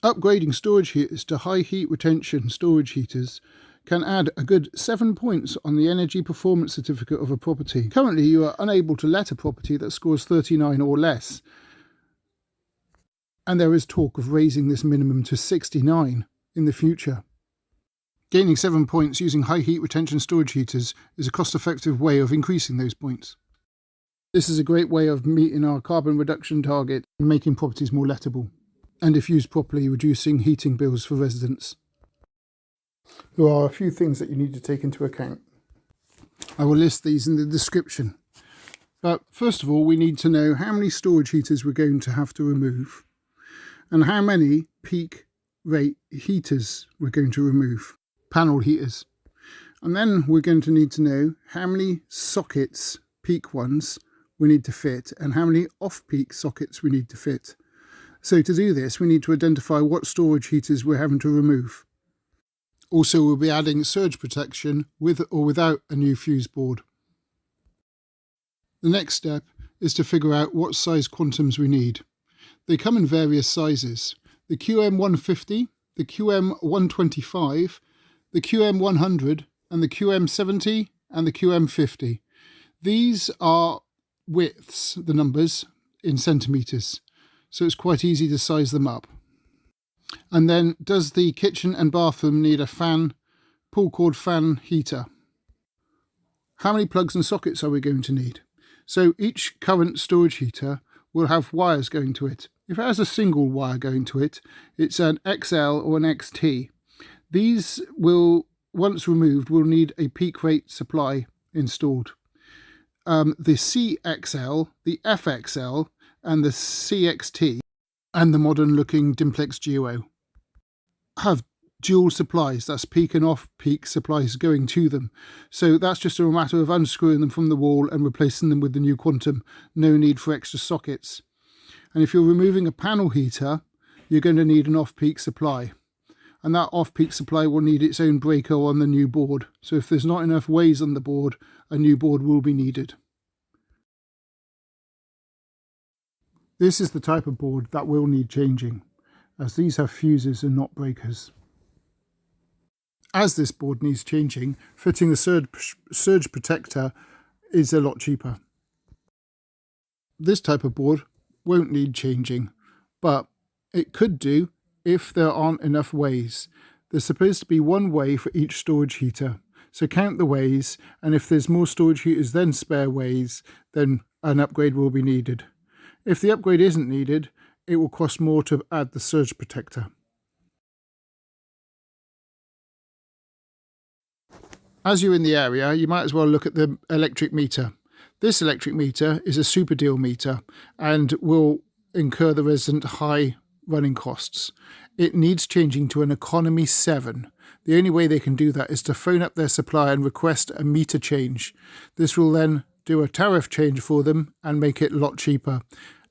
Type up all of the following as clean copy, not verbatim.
Upgrading storage heaters to high heat retention storage heaters can add a good 7 points on the energy performance certificate of a property. Currently, you are unable to let a property that scores 39 or less, and there is talk of raising this minimum to 69 in the future. Gaining 7 points using high heat retention storage heaters is a cost-effective way of increasing those points. This is a great way of meeting our carbon reduction target and making properties more lettable, and if used properly, reducing heating bills for residents. There are a few things that you need to take into account. I will list these in the description. But first of all, we need to know how many storage heaters we're going to have to remove and how many peak rate heaters we're going to remove, panel heaters. And then we're going to need to know how many sockets, peak ones, we need to fit and how many off-peak sockets we need to fit. So to do this, we need to identify what storage heaters we're having to remove. Also, we'll be adding surge protection with or without a new fuse board. The next step is to figure out what size quantums we need. They come in various sizes: the QM150, the QM125, the QM100, and the QM70 and the QM50. These are widths, the numbers, in centimetres, so it's quite easy to size them up. And then, does the kitchen and bathroom need a fan, pull cord fan heater? How many plugs and sockets are we going to need? So each current storage heater will have wires going to it. If it has a single wire going to it, it's an XL or an XT. These will, once removed, will need a peak rate supply installed. The CXL, the FXL, and the CXT, and the modern looking Dimplex Duo have dual supplies, that's peak and off-peak supplies going to them. So that's just a matter of unscrewing them from the wall and replacing them with the new Quantum. No need for extra sockets. And if you're removing a panel heater, you're going to need an off-peak supply. And that off-peak supply will need its own breaker on the new board. So if there's not enough ways on the board, a new board will be needed. This is the type of board that will need changing, as these have fuses and not breakers. As this board needs changing, fitting a surge protector is a lot cheaper. This type of board won't need changing, but it could do if there aren't enough ways. There's supposed to be one way for each storage heater, so count the ways, and if there's more storage heaters than spare ways, then an upgrade will be needed. If the upgrade isn't needed, it will cost more to add the surge protector. As you're in the area, you might as well look at the electric meter. This electric meter is a super deal meter and will incur the resident high running costs. It needs changing to an economy 7. The only way they can do that is to phone up their supplier and request a meter change. This will then do a tariff change for them and make it a lot cheaper.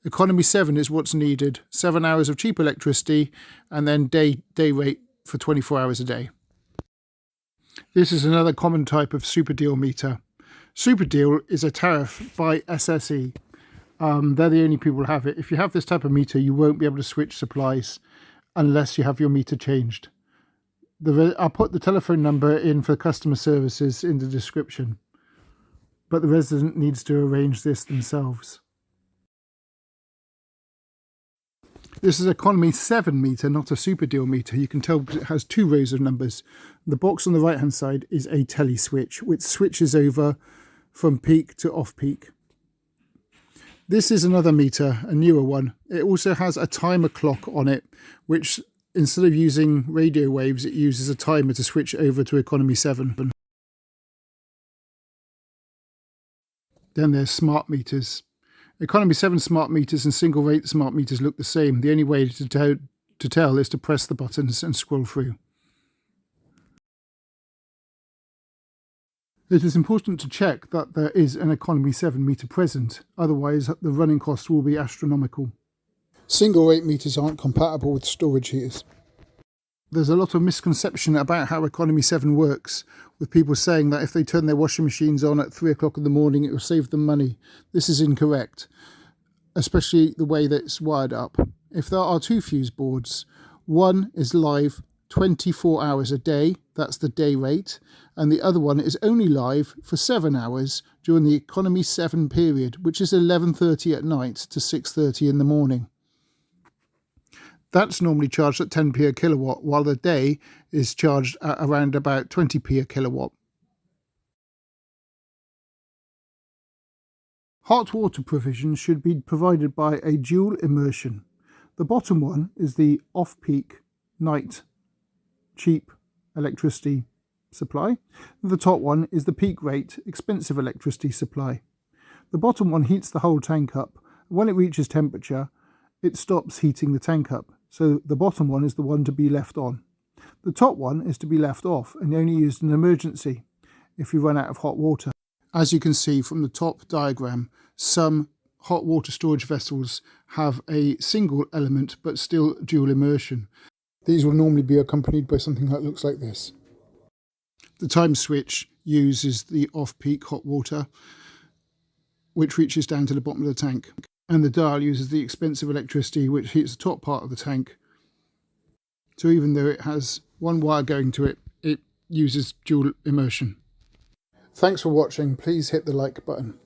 Economy 7 is what's needed. 7 hours of cheap electricity and then day rate for 24 hours a day. This is another common type of super deal meter. Super deal is a tariff by SSE. They're the only people who have it. If you have this type of meter, you won't be able to switch supplies unless you have your meter changed. I'll put the telephone number in for customer services in the description, but the resident needs to arrange this themselves. This is economy 7 meter, not a super deal meter. You can tell it has 2 rows of numbers. The box on the right hand side is a tele switch, which switches over from peak to off peak. This is another meter, a newer one. It also has a timer clock on it, which instead of using radio waves, it uses a timer to switch over to economy 7. Then there's smart meters. Economy 7 smart meters and single rate smart meters look the same. The only way to tell is to press the buttons and scroll through. It is important to check that there is an economy 7 meter present, otherwise the running costs will be astronomical. Single rate meters aren't compatible with storage heaters. There's a lot of misconception about how economy 7 works, with people saying that if they turn their washing machines on at 3 o'clock in the morning it will save them money. This is incorrect, especially the way that it's wired up. If there are 2 fuse boards, One is live 24 hours a day, that's the day rate, and the other one is only live for 7 hours during the economy 7 period, which is 11:30 at night to 6:30 in the morning. That's normally charged at 10p a kilowatt, while the day is charged at around about 20p a kilowatt. Hot water provision should be provided by a dual immersion. The bottom one is the off-peak night cheap electricity supply. The top one is the peak rate expensive electricity supply. The bottom one heats the whole tank up. When it reaches temperature, it stops heating the tank up. So the bottom one is the one to be left on. The top one is to be left off and only used in emergency if you run out of hot water. As you can see from the top diagram, some hot water storage vessels have a single element but still dual immersion. These will normally be accompanied by something that looks like this. The time switch uses the off-peak hot water, which reaches down to the bottom of the tank. And the dial uses the expensive electricity, which heats the top part of the tank. So even though it has one wire going to it, it uses dual immersion. Thanks for watching. Please hit the like button.